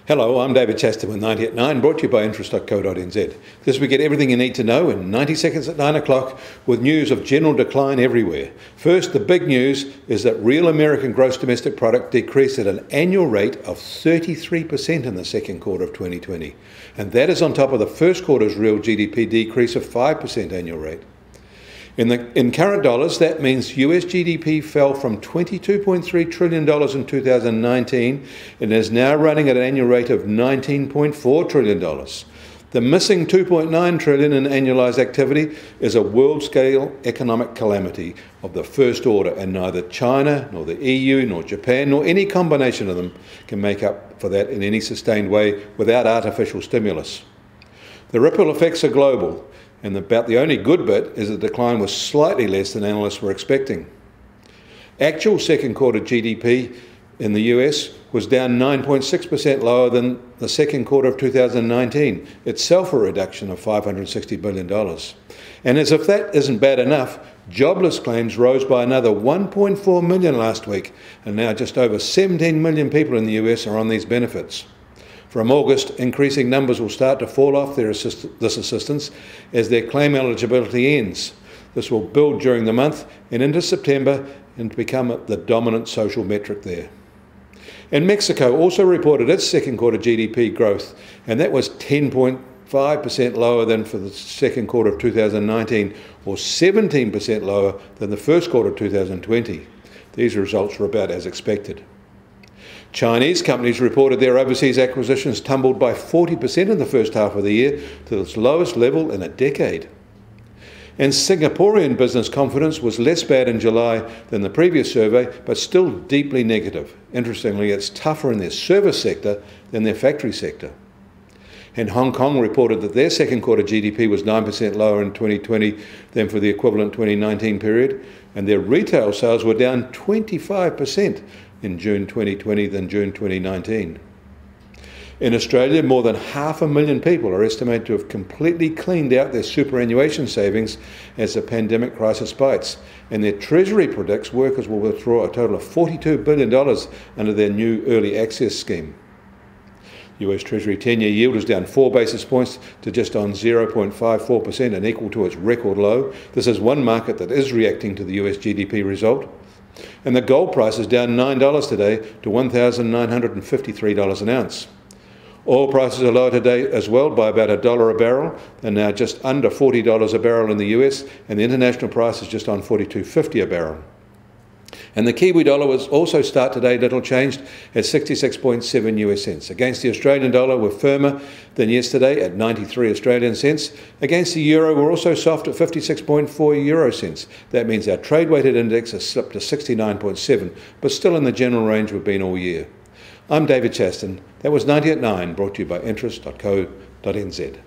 Hello, I'm David Chester with 90 at 9, brought to you by interest.co.nz. This week, get everything you need to know in 90 seconds at 9 o'clock with news of general decline everywhere. First, the big news is that real American gross domestic product decreased at an annual rate of 33% in the second quarter of 2020. And that is on top of the first quarter's real GDP decrease of 5% annual rate. In current dollars, that means US GDP fell from $22.3 trillion in 2019 and is now running at an annual rate of $19.4 trillion. The missing $2.9 trillion in annualized activity is a world-scale economic calamity of the first order, and neither China, nor the EU, nor Japan, nor any combination of them can make up for that in any sustained way without artificial stimulus. The ripple effects are global. And about the only good bit is the decline was slightly less than analysts were expecting. Actual second quarter GDP in the US was down 9.6% lower than the second quarter of 2019, itself a reduction of $560 billion. And as if that isn't bad enough, jobless claims rose by another 1.4 million last week, and now just over 17 million people in the US are on these benefits. From August, increasing numbers will start to fall off this assistance as their claim eligibility ends. This will build during the month and into September and become the dominant social metric there. And Mexico also reported its second quarter GDP growth, and that was 10.5% lower than for the second quarter of 2019, or 17% lower than the first quarter of 2020. These results were about as expected. Chinese companies reported their overseas acquisitions tumbled by 40% in the first half of the year to its lowest level in a decade. And Singaporean business confidence was less bad in July than the previous survey, but still deeply negative. Interestingly, it's tougher in their service sector than their factory sector. And Hong Kong reported that their second quarter GDP was 9% lower in 2020 than for the equivalent 2019 period, and their retail sales were down 25% in June 2020 than June 2019. In Australia, more than 500,000 people are estimated to have completely cleaned out their superannuation savings as the pandemic crisis bites, and their Treasury predicts workers will withdraw a total of $42 billion under their new early access scheme. US Treasury 10-year yield is down 4 basis points to just on 0.54% and equal to its record low. This is one market that is reacting to the US GDP result. And the gold price is down $9 today to $1,953 an ounce. Oil prices are lower today as well by about $1 a barrel. They're now just under $40 a barrel in the US, and the international price is just on $42.50 a barrel. And the Kiwi dollar was also start today little changed at 66.7 US cents. Against the Australian dollar, we're firmer than yesterday at 93 Australian cents. Against the euro, we're also soft at 56.4 euro cents. That means our trade-weighted index has slipped to 69.7, but still in the general range we've been all year. I'm David Chaston. That was 90 at 9, brought to you by interest.co.nz.